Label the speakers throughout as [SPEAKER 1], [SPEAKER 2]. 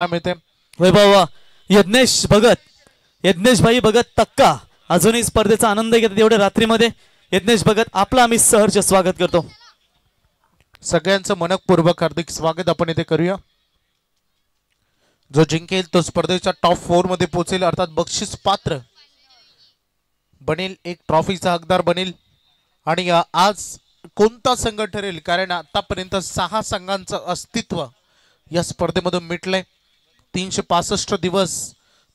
[SPEAKER 1] मिळते
[SPEAKER 2] वैभव यज्ञेश भाई भगत तक्का अजूनही स्पर्धेचा आनंद घेतात एवढ्या रात्रीमध्ये यज्ञेश भगत आपला आम्ही सहर्ष स्वागत करतो।
[SPEAKER 1] सगळ्यांचं मनपूर्वक हार्दिक स्वागत आपण इथे करूया। जो जिंकेल तो स्पर्धेच्या टॉप 4 मध्ये पोहोचेल अर्थात बक्षीस पात्र बनेल, एक ट्रॉफीचा हकदार बनेल। आणि आज कोणता संघ ठरेल कारण आतापर्यंत 6 संघांचं अस्तित्व या स्पर्धेमधून मिटलंय। 365 दिवस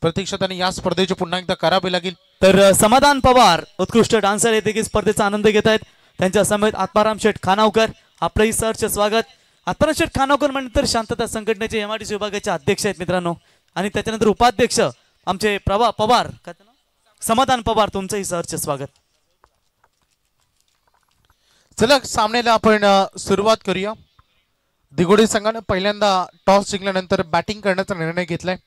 [SPEAKER 1] प्रतीक्षाने या स्पर्धेचे पुन्हा एकदा करावे लागेल।
[SPEAKER 2] तर समाधान पवार उत्कृष्ट डान्सर येथे की स्पर्धेचा आनंद घेत आहेत। त्यांच्या समेत आत्माराम शेठ खानावकर आपलंही सहर्ष स्वागत। आत्माराम शेठ खानावकर म्हणजे शांतता संघटनेचे एमआरटीसी विभागाचे अध्यक्ष आहेत मित्रांनो, आणि त्याच्यानंतर उपाध्यक्ष आमचे पवार समाधान पवार, तुमचंही सहर्ष स्वागत।
[SPEAKER 1] चला सामन्याला आपण सुरुवात करूया। दिगोडे संघाने पहिल्यांदा टॉस जिंकल्यानंतर बॅटिंग करण्याचा निर्णय घेतलाय।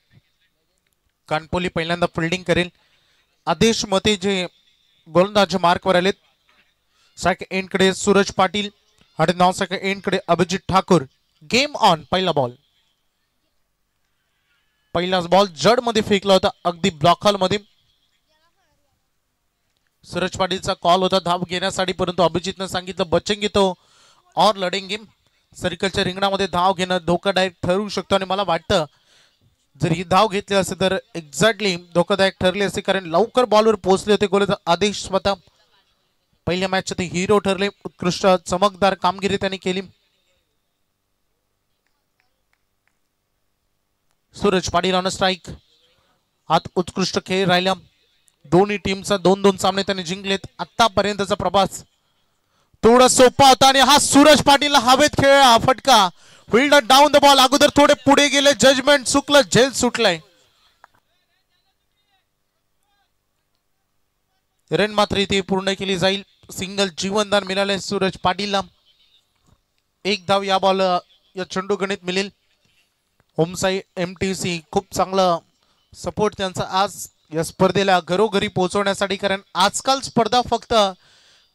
[SPEAKER 1] कानपोली पहिल्यांदा फिल्डिंग करेल। आदेश मते जे गोलंदाज मार्कवर आलेत। स्ट्राइक एंड कडे सूरज पाटील आणि नॉन स्ट्राइक एंड कडे अभिजित ठाकूर। Game on. पहिला बॉल जड मध्ये फेकला होता, अगदी ब्लॉक हॉल मध्ये। सूरज पाटीलचा कॉल होता धाव घेण्यासाठी, परंतु अभिजितने सांगितलं बचेंगे तो और लढेंगे। सर्कलच्या रिंगणामध्ये धाव घेणं धोकादायक ठरू शकतो आणि मला वाटतं जर ही धाव घेतली असेल तर एक्झॅक्टली धोकादायक ठरले असते, कारण लवकर बॉलवर पोहोचले होते गोलंदाज आदेश स्वतः। पहिल्या मॅचचे ते हिरो ठरले, उत्कृष्ट चमकदार कामगिरी त्यांनी केली। सूरज पाटील ऑन स्ट्राइक। आत उत्कृष्ट खेळ राहिला। दोन्ही टीमचा 2-2 सामने त्यांनी जिंकलेत। आतापर्यंतचा प्रवास थोडा सोपा होता आणि हा सूरज पाटीलला हवेत खेळला फटका। फिल्डर डाऊन द बॉल, अगोदर थोडे पुढे गेले, जजमेंट चुकलं, झेल सुटलाय। रन मात्र इथे पूर्ण केली जाईल। सिंगल जीवनदान मिळाले सूरज पाटीलला। एक धाव या बॉल या चेंडू गणित मिळेल। होमसाई एमटीसी खूप चांगला सपोर्ट त्यांचा आज या स्पर्धेला घरोघरी पोहोचवण्यासाठी, कारण आजकाल स्पर्धा फक्त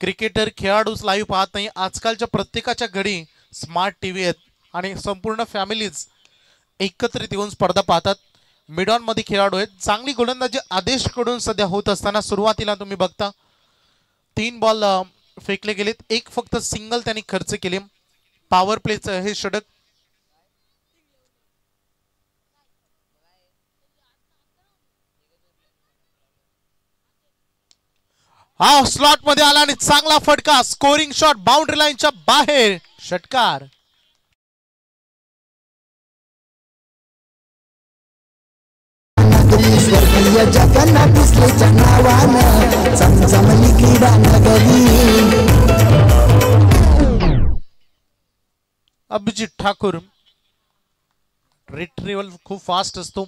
[SPEAKER 1] क्रिकेटर खेळाडूच लाईव्ह पाहत नाही। आजकालच्या प्रत्येकाच्या घरी स्मार्ट टीव्ही आहेत आणि संपूर्ण फॅमिलीज एकत्रित येऊन स्पर्धा पाहतात। मिडॉन मध्ये खेळाडू आहेत। चांगली गोलंदाजी आदेश कडून सध्या होत असताना सुरुवातीला तुम्ही बघता 3 बॉल फेकले गेलेत, एक फक्त सिंगल त्यांनी खर्च केले। पॉवर प्लेचं हे षटक। हा स्लॉट मध्ये आला आणि चांगला फटका, स्कोरिंग शॉट बाउंड्री लाईनच्या बाहेर, षटकार। अभिजित ठाकूर रिट्रीवल खूप फास्ट असतो।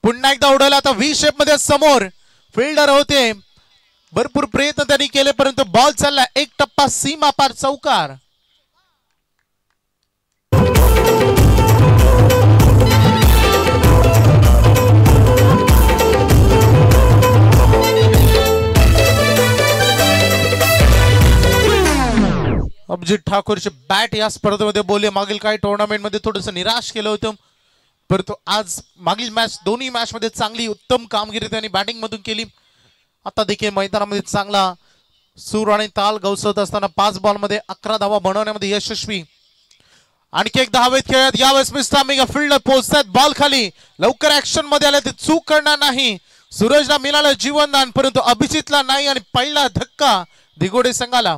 [SPEAKER 1] पुन्हा एकदा उडवला, आता व्ही शेप मध्ये समोर फिल्डर होते, भरपूर प्रयत्न त्यांनी केले परंतु बॉल चालला एक टप्पा सीमा पार, चौकार। अभिजित ठाकूरचे बॅट या स्पर्धेमध्ये बोलले मागील काही टुर्नामेंट मध्ये थोडंसं निराश केलं होतं, परंतु आज मागील मॅच दोन्ही मॅच मध्ये चांगली उत्तम कामगिरी त्यांनी बॅटिंग मधून केली। आता देखील मैदानामध्ये चांगला सूर आणि ताल गवसत असताना 5 बॉल मध्ये 11 धावा बनवण्यामध्ये यशस्वी। आणखी एक धावेत खेळत यावेळेस मिस्टर फील्डर पोहोचतात, बॉल खाली, लवकर ऍक्शन मध्ये आले ते चूक करणार नाही। सूरजला मिळालं जीवनदान परंतु अभिजितला नाही आणि पहिला धक्का दिगोडे संघाला।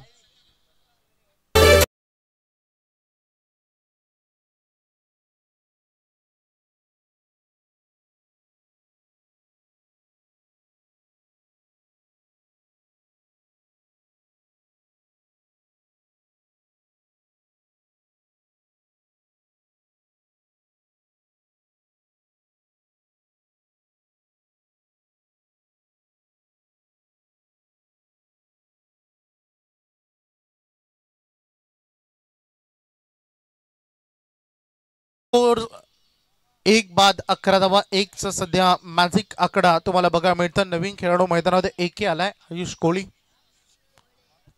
[SPEAKER 1] एक बाद 11 धावा, 1 चा सध्या मॅजिक आकडा तुम्हाला बघायला मिळतं। नवीन खेळाडू मैदानामध्ये एक आलाय, आयुष कोळी।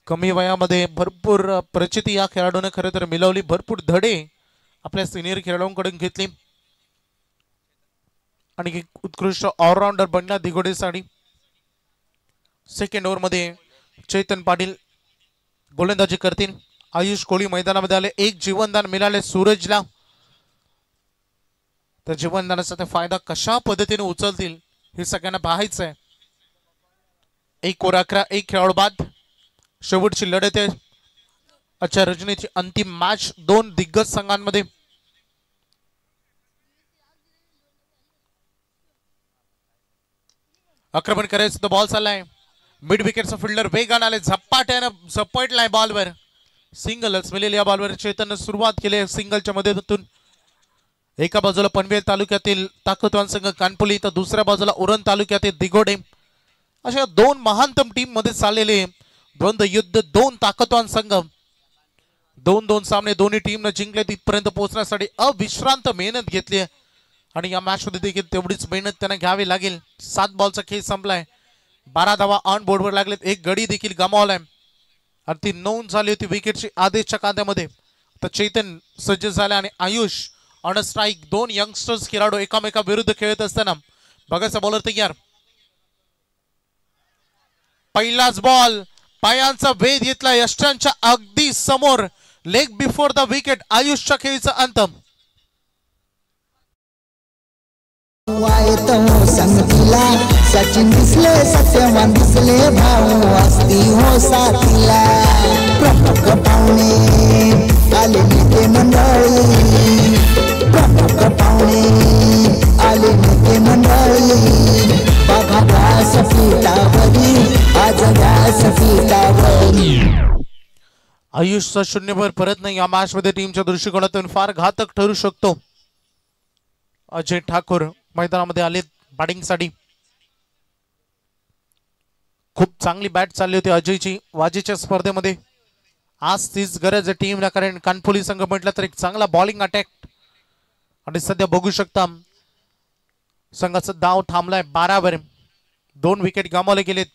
[SPEAKER 1] कमी वयामध्ये भरपूर प्रचिती या खेळाडूने खरं तर मिळवली, भरपूर धडे आपल्या सिनियर खेळाडूंकडून घेतली। आणि एक उत्कृष्ट ऑलराऊंडर बनला दिघोडेसाठी. सेकंड ओव्हर मध्ये चेतन पाटील गोलंदाजी करतील. आयुष कोळी मैदानामध्ये आले. एक जीवनदान मिळाले सूरजला. तर जीवनदानाचा ते फायदा कशा पद्धतीने उचलतील हे सगळ्यांना पाहायचं आहे. 1 ओव्हर 11, 1 खेळाडू बाद. शेवटची लढत आहे आजच्या रजनीची अंतिम मॅच 2 दिग्गज संघांमध्ये. आक्रमण करायचं तर बॉल चाललाय. मिड विकेटचा फिल्डर वेगान आले. झपाट्यानं झपटलाय बॉलवर. सिंगलच मिळेल या बॉलवर. चेतनने सुरुवात केली सिंगलच्या मदतीतून. एका बाजूला पनवेल तालुक्यातील ताकदवान संघ कानपुली तर दुसऱ्या बाजूला उरण तालुक्यातील दिघोडे. अशा 2 महानतम टीम मध्ये चाललेले द्वंद्व युद्ध. 2 ताकदवान संघ. 2-2 सामने दोन्ही टीमने जिंकले. तिथपर्यंत पोहोचण्यासाठी अविश्रांत मेहनत घेतली आणि या मॅच मध्ये देखील तेवढीच मेहनत त्यांना घ्यावी लागेल. 7 बॉलचा खेळ संपलाय. 12 धावा ऑन बोर्डवर लागलेत. एक गडी देखील गमावलाय आणि ती नोंद झाली होती विकेटची आदेशच्या कांद्यामध्ये. तर चेतन सज्ज झाला आणि Ayush on a strike. 2 youngsters खेळाडू एकामेका विरुद्ध खेळत असताना बघायचा बॉलर तयार. पहिलाच बॉल पायांचा वेध घेतला यष्टांच्या अगदी समोर. Leg before the wicket. आयुषच्या खेळीचा अंत.
[SPEAKER 3] संगतीला सचिन दिसले सत्यवान दिसले भाऊ असती हो साथीला. प्रमुख पाहुणे आले नेते मंडळी. प्रमुख पाहुणे आले नेते मंडळी. बघा व्यासपीठावरी आज व्यासपीठावरी.
[SPEAKER 1] आयुषचा शून्यभर परत नाही या मॅच मध्ये टीमच्या दृष्टिकोनातून फार घातक ठरू शकतो. अजय ठाकूर मैदानामध्ये आले बॅटिंगसाठी. खूप चांगली बॅट चालली होती अजयची वाजीच्या स्पर्धेमध्ये. आज तीच गरज आहे टीमला, कारण कानपुली संघ म्हटलं तर एक चांगला बॉलिंग अटॅक. आणि सध्या बघू शकता संघाचा धाव थांबलाय 12 वर. 2 विकेट गमावले गेलेत.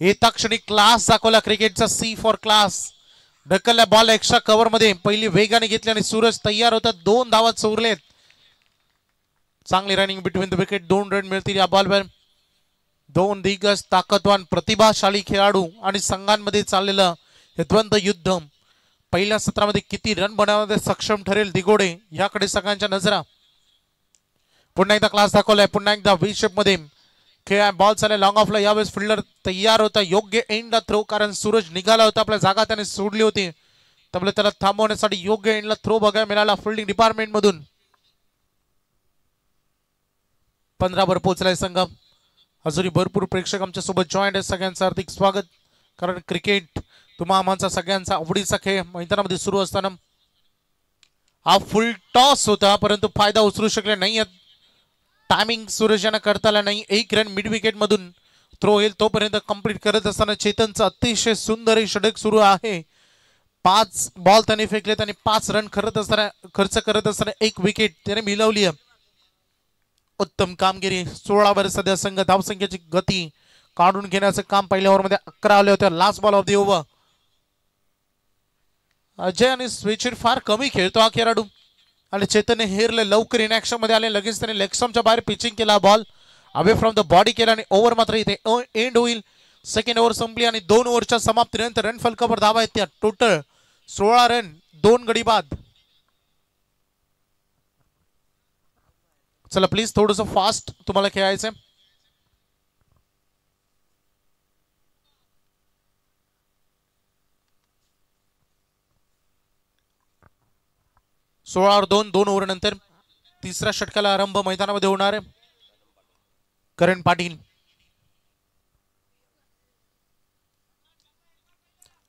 [SPEAKER 1] येता क्षणी क्लास दाखवला क्रिकेटचा. C for class. ढकलल्या बॉल एक्स्ट्रा कव्हर मध्ये पहिली वेगाने घेतली आणि सूरज तयार होता. 2 धावा चोरलेत. चांगली running between the wicket. 2 run मिळतील या बॉलवर. 2 दिग्गज ताकदवान प्रतिभाशाली खेळाडू आणि संघांमध्ये चाललेलं हे द्वंद्व युद्ध पहिल्या सत्रामध्ये किती रन बनवण्यामध्ये सक्षम ठरेल दिघोडे याकडे सगळ्यांच्या नजरा. पुन्हा एकदा क्लास दाखवलाय. पुन्हा एकदा व्ही शेप मध्ये खेळ. बॉल चालला लॉंग ऑफला. यावेळेस फिल्डर तयार होता योग्य एंडला थ्रो, कारण सूरज निघाला होता. आपल्या जागा त्याने सोडली होती. त्यामुळे त्याला थांबवण्यासाठी योग्य एंडला थ्रो बघायला मिळाला फिल्डिंग डिपार्टमेंट मधून. 15 वर पोहोचलाय संघ. अजूनही भरपूर प्रेक्षक आमच्या सोबत जॉईंट आहेत. सगळ्यांचं हार्दिक स्वागत. कारण क्रिकेट तुम्हा आमचा सगळ्यांचा आवडीचा खेळ मैदानामध्ये सुरू असताना हा फुल टॉस होता, परंतु फायदा उचलू शकले नाही. टायमिंग सूरज यांना करता आला नाही. 1 रन मिड विकेट मधून थ्रो येईल तोपर्यंत कंप्लीट करत असताना चेतनचं अतिशय सुंदर षटक सुरू आहे. 5 बॉल त्याने फेकलेत आणि 5 रन खर्च करत असताना 1 विकेट त्याने मिळवली. उत्तम कामगिरी. 16 वर सध्या संघ धावसंख्येची गती काढून घेण्याचं काम पहिल्या ओव्हरमध्ये 11 आले होते. Last ball of the over. Ajay आणि स्विचर फार कमी खेळतो हा खेळाडू आणि चेतनने हेरले लवकर इनॅक्शन मध्ये आले. लगेच त्याने लेगस्टम्पच्या बाहेर पिचिंग केला. Ball away from the body केला आणि ओव्हर मात्र इथे एंड होईल. सेकंड ओव्हर संपली आणि 2 ओव्हरच्या समाप्तीनंतर रन फलकावर धावा आहेत त्या. टोटल 16 रन 2 गडी बाद. चला प्लीज थोडस फास्ट तुम्हाला खेळायचंय. सोळा 2 ओव्हर नंतर तिसऱ्या षटकाला आरंभ मैदानामध्ये होणार आहे. करण पाटील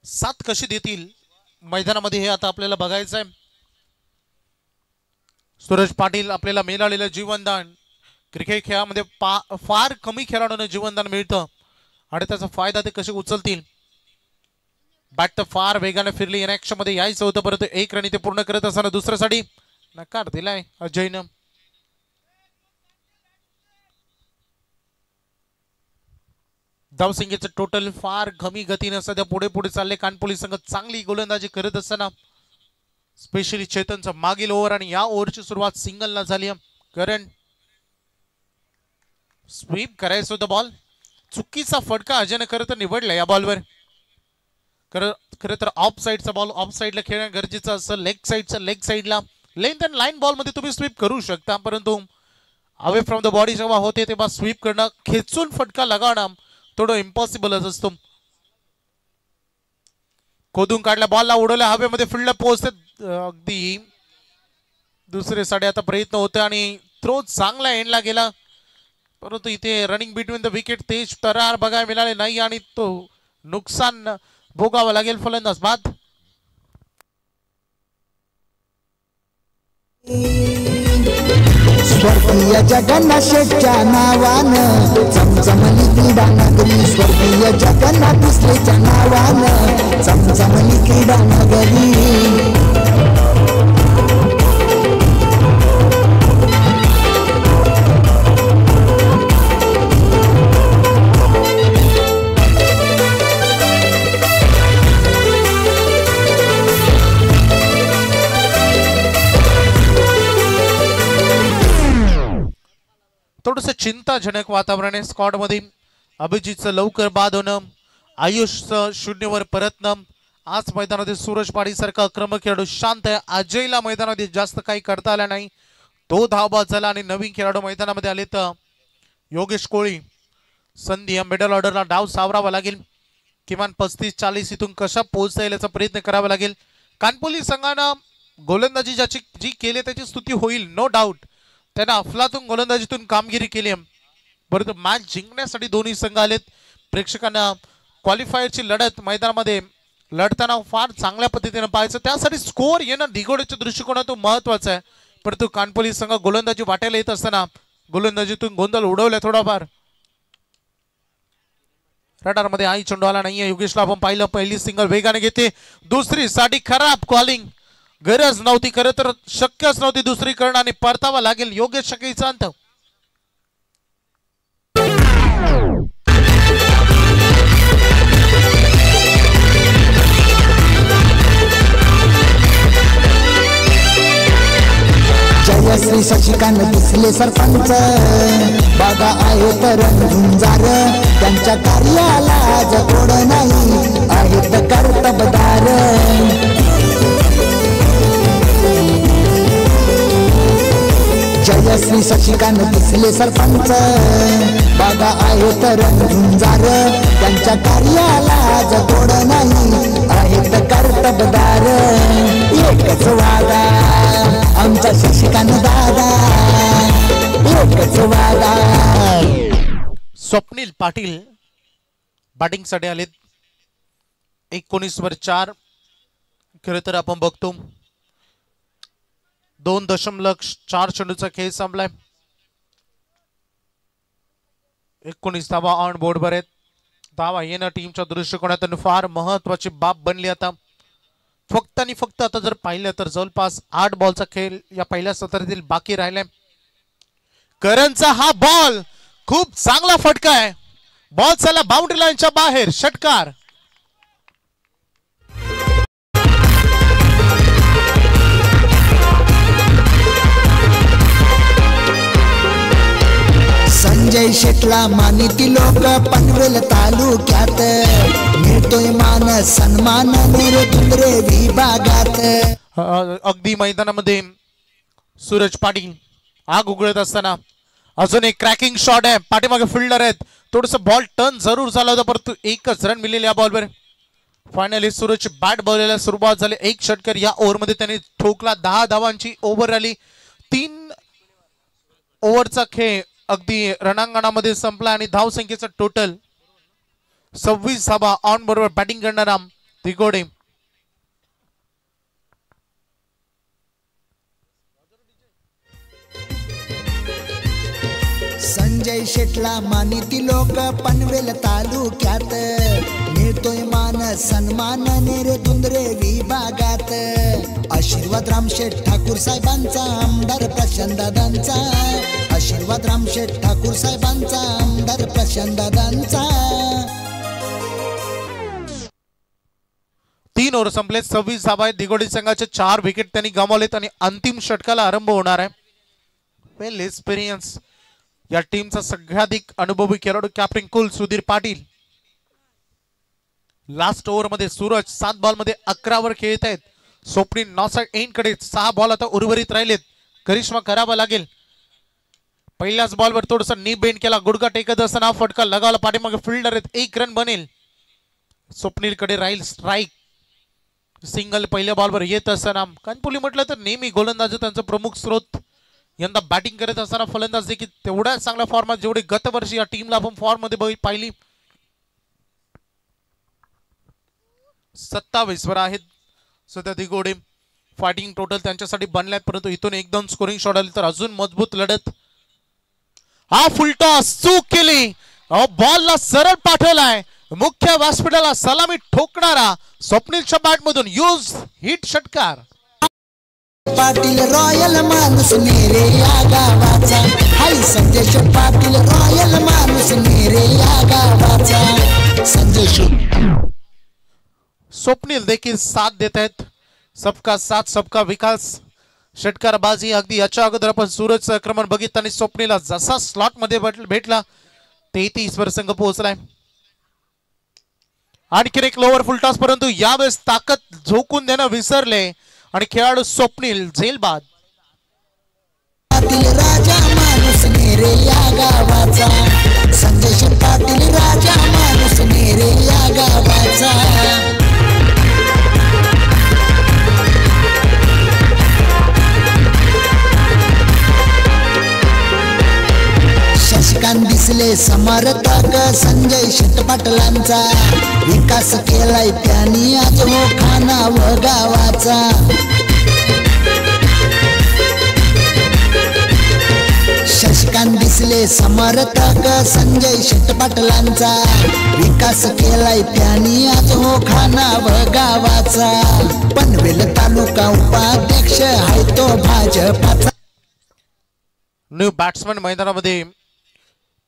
[SPEAKER 1] 7 कशी देतील मैदानामध्ये हे आता आपल्याला बघायचं आहे. सूरज पाटील आपल्याला मिळालेलं जीवनदान. क्रिकेट खेळामध्ये फार कमी खेळाडूंना जीवनदान मिळतं आणि त्याचा फायदा ते कसे उचलतील. बॅट तर फार वेगाने फिरली. इनॅक्शन मध्ये यायचं होतं, परंतु 1 रन इथे पूर्ण करत असताना दुसऱ्यासाठी नकार दिलाय अजयनं. धावसंख्येचं टोटल फार कमी गतीने सध्या पुढे पुढे चालले. कानपुली संघ चांगली गोलंदाजी करत असताना स्पेशली चेतनचा मागील ओव्हर आणि या ओव्हरची सुरुवात सिंगलला झाली. करण स्वीप करायचं होतं बॉल, चुकीचा फटका अजयने खरं तर निवडला या बॉलवर. खरं तर ऑफ साईडचा बॉल ऑफ साईडला खेळणं गरजेचं असतं. लेग साईडला लेंथ अँड लाईन बॉल मध्ये तुम्ही स्वीप करू शकता, परंतु अवे फ्रॉम द बॉडी जेव्हा होते तेव्हा स्वीप करणं, खेचून फटका लगावणं थोडं इम्पॉसिबलच असतो. खोदून काढल्या बॉलला उडवल्या हवेमध्ये फील्डला पोहोचते. अगदी दुसरे साडे आता प्रयत्न होते आणि थ्रो चांगला एंडला गेला, परंतु इथे रनिंग बिटवीन द विकेट तेज तरार बघायला मिळाले नाही आणि तो नुकसान भोगावं लागेल फलंदाज बाद.
[SPEAKER 3] स्वर्गीय जगन्नाथ शेठच्या नावानं चमचमली क्रीडा नगरी. स्वर्गीय जगन्नाथ पिसलेच्या नावानं चमचमली क्रीडा नगरी.
[SPEAKER 1] थोडंसं चिंताजनक वातावरण आहे स्क्वॉड मध्ये. अभिजितचं लवकर बाद होणं, आयुषचं शून्यवर परतणं. आज मैदानामध्ये सूरज पाडी सारखा आक्रमक खेळाडू शांत आहे. अजयला मैदानामध्ये जास्त काही करता आलं नाही, तो धावबाद झाला आणि नवीन खेळाडू मैदानामध्ये आले तर योगेश कोळी. संधी या मिडल ऑर्डरला डाव सावरावा लागेल. किमान 35-40 इथून कशा पोहोचता येईल याचा प्रयत्न करावा लागेल. कानपोली संघानं गोलंदाजी जी केली त्याची स्तुती होईल, नो डाऊट. त्यांना अफलातून गोलंदाजीतून कामगिरी केली, परंतु मॅच जिंकण्यासाठी दोन्ही संघ आलेत. प्रेक्षकांना क्वालिफायरची लढत मैदानामध्ये लढताना फार चांगल्या पद्धतीने पाहायचं, त्यासाठी स्कोअर येणं दिघोड्याच्या दृष्टिकोनातून महत्वाचं आहे. परंतु कानपोली संघ गोलंदाजी वाटायला येत असताना गोलंदाजीतून गोंधळ उडवला थोडाफार. रडारमध्ये आई चेंडू आला नाहीये. योगेशला आपण पाहिलं, पहिली सिंगल वेगाने घेते, दुसरी साठी खराब कॉलिंग. गरज नव्हती, खरं तर शक्यच नव्हती दुसरी करणं आणि परतावा लागेल योगेश शकीचा अंत.
[SPEAKER 3] जयश्री शशिकांत दिसले सरपंच, बघा आहेत रणझुंजार. त्यांच्या कार्याला आज तोड नाही, आहेत कर्तबदार. जयश्री शशिकांत दिसले सरपंच, बघा आहेत रणझुंजार. त्यांच्या कार्याला आज तोड नाही, आहेत कर्तबदार. एकच वादा आमचा शशिकांत दादा, एकच वादा.
[SPEAKER 1] स्वप्नील पाटील बॅटिंग साठी आलेत. 19 वर 4. खरं तर आपण बघतो 2.4 चेंडूचा खेळ संपलाय. 19 धावा ऑन बोर्डवर आहेत. धावा येणं टीमच्या दृष्टिकोनातून फार महत्वाची बाब बनली. आता फक्त आणि फक्त आता जर पाहिलं तर जवळपास 8 बॉलचा खेळ या पहिल्या सत्रातील बाकी राहिलाय. करणचा हा बॉल खूप चांगला फटका आहे, बॉल चला बाउंड्री लाईनच्या बाहेर, षटकार.
[SPEAKER 3] संजय शेटला मानिती लोक पनवेल तालुक्यात, मिळतोय मान सन्मान नेरे विभागात.
[SPEAKER 1] अगदी मैदानामध्ये सूरज पाटील आग उघडत असताना अजून एक क्रॅकिंग शॉट आहे. पाठीमागे फिल्डर आहेत, थोडस बॉल टर्न जरूर झाला होता, परंतु एकच रन मिळेल या बॉलवर. फायनली सूरज बॅट बॉलला सुरुवात झाली. एक षटकर या ओव्हरमध्ये त्यांनी ठोकला. 10 धावांची ओव्हर आली. 3 ओव्हरचा खेळ अगदी रणांगणामध्ये संपला आणि धावसंख्येचा टोटल 26 धावा ऑन बरोबर बॅटिंग करणारा दिघोडे.
[SPEAKER 3] संजय शेटला मानिती लोक पनवेल तालुक्यात, मिळतोय मान सन्मान नेरे तुंद्रे विभागात. आशीर्वाद रामशेठ ठाकूर साहेबांचा, आमदार प्रशांतदादांचा. आशीर्वाद रामशेठ ठाकूर साहेबांचा, आमदार प्रशांतदादांचा.
[SPEAKER 1] 3 ओव्हर संपले. 26 धावा आहेत. दिघोडी संघाचे 4 विकेट त्यांनी गमावलेत आणि अंतिम षटकाला आरंभ होणार आहे. वेल एक्सपिरियन्स या टीमचा सगळ्याधिक अनुभवी खेळाडू कॅप्टन कुल सुधीर पाटील. लास्ट ओव्हर मध्ये सूरज 7 बॉल मध्ये 11 वर खेळत आहेत. स्वप्नील नॉसाइड एंड कडे 6 बॉल आता उर्वरित राहिलेत. करिश्मा करावा लागेल. पहिल्याच बॉलवर थोडस नी बेंड केला, गुडघा टेकत असताना फटका लगावला, पाठीमागे फिल्डर आहेत, 1 रन बनेल. स्वप्नील कडे राहील स्ट्राईक. सिंगल पहिल्या बॉलवर येत असताना कानपुली म्हटलं तर नेहमी गोलंदाज त्यांचा प्रमुख स्रोत. यंदा बॅटिंग करत असताना फलंदाज देखील तेवढ्याच चांगल्या फॉर्मात जेवढे गत वर्षी या टीमला आपण फॉर्म मध्ये पाहिली. 27 वर आहेत सध्या दिगोडे. फायटिंग टोटल त्यांच्यासाठी बनल्यात, परंतु इथून एकदम स्कोरिंग शॉट आले तर अजून मजबूत लढत. हा फुलटॉस चूक केली, बॉलला सरळ पाठवलाय. मुख्य व्यासपीठाला सलामी ठोकणारा स्वप्नीलच्या बॅट मधून यूज हिट षटकार.
[SPEAKER 3] पाटील रॉयल माणूस मेरे या गावाचा. हाय संजय शेट पाटील रॉयल माणूस मेरे या गावाचा. संजय शेट
[SPEAKER 1] स्वप्नील देखील साथ देत आहेत. सबका साथ सबका विकास षटकारबाजी. अगदी याच्या अगोदर आपण सूरजचं आक्रमण बघितलं आणि स्वप्नीला जसा स्लॉट मध्ये भेटला 33 वर संघ पोहोचलाय. आणखी एक लोअर फुलटॉस, परंतु यावेळेस ताकद झोकून देणं विसरले आणि खेळाडू स्वप्नील झेलबाद.
[SPEAKER 3] पाटील राजा माणूस मेरे या गावाचा. संजय शेट पाटील राजा माणूस मेरे या गावाचा. शशिकांत दिसले समर्थक संजय शेट पाटलांचा. विकास केलाय त्यांनी आज हो खाना व गावाचा. शशिकांत दिसले समर्थक संजय शेट पाटलांचा. विकास केलाय त्यांनी आज हो खाना व गावाचा. पनवेल तालुका उपाध्यक्ष आहे तो भाजपाचा.
[SPEAKER 1] न्यू बॅट्समन मैदानामध्ये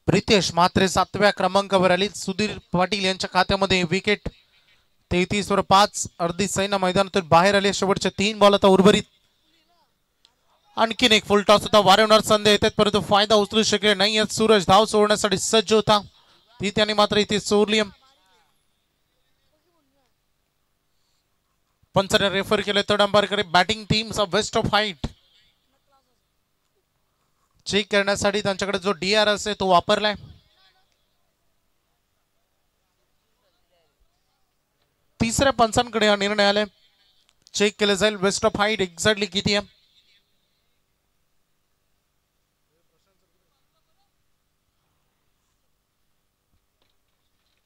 [SPEAKER 1] प्रितेश म्हात्रे 7व्या क्रमांकावर आली. सुधीर पाटील यांच्या खात्यामध्ये विकेट. 33 वर 5. अर्धी सैन्य मैदानातून बाहेर आले. शेवटचे 3 बॉल आता उर्वरित. आणखीन एक फुल टॉस होता. वारंवार संधी येतात परंतु फायदा उचलू शकले नाही. सूरज धाव सोडण्यासाठी सज्ज होता, ती त्याने मात्र इथे चोरली. पंचाने रेफर केले थर्ड अंपायरकडे. बॅटिंग टीमचा बेस्ट ऑफ हाईट चेक करण्यासाठी त्यांच्याकडे जो डीआर असेल तो वापरलाय. तिसऱ्या पंचांकडे हा निर्णय आलाय. चेक केलं जाईल बेस्ट ऑफ हाईट एक्झॅक्टली किती आहे.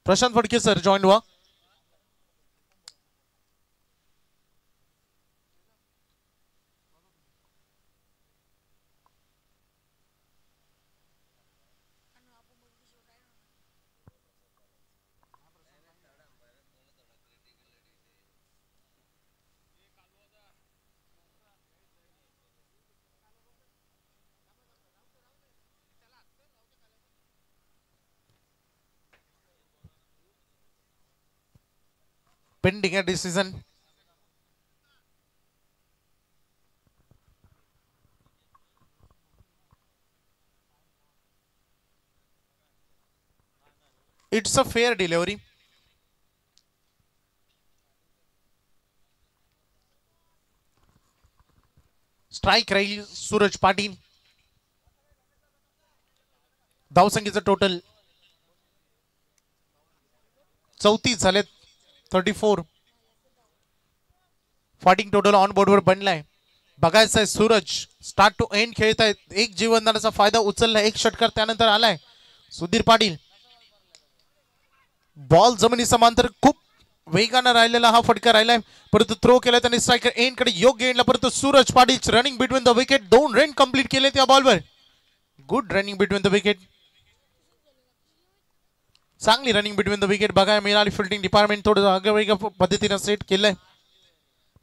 [SPEAKER 1] प्रशांत फडके सर जॉईन व्हा. Pending a decision. It's a fair delivery. Strike राहील सूरज पाटील. धावसंख्येचं टोटल 34 झालेत. 34. फायटिंग टोटल ऑन बोर्ड वर बनलाय. बघायचं आहे सूरज स्टार्ट टू एंड खेळत आहेत. एक जीवनदानाचा फायदा उचलला. एक षटकार त्यानंतर आलाय. सुधीर पाटील बॉल जमिनी समांतर खूप वेगानं राहिलेला हा फटका राहिलाय, परंतु थ्रो केला त्यांनी स्ट्रायकर एंड कडे योग्य एंडला. परंतु Suraj Patil running between the wicket. 2 run complete केले त्या बॉलवर. Good running between the wicket. चांगली रनिंग बिटवीन द विकेट बघायला मिळाली. फिल्डिंग डिपार्टमेंट थोडं आगळ्या पद्धतीने सेट केलंय.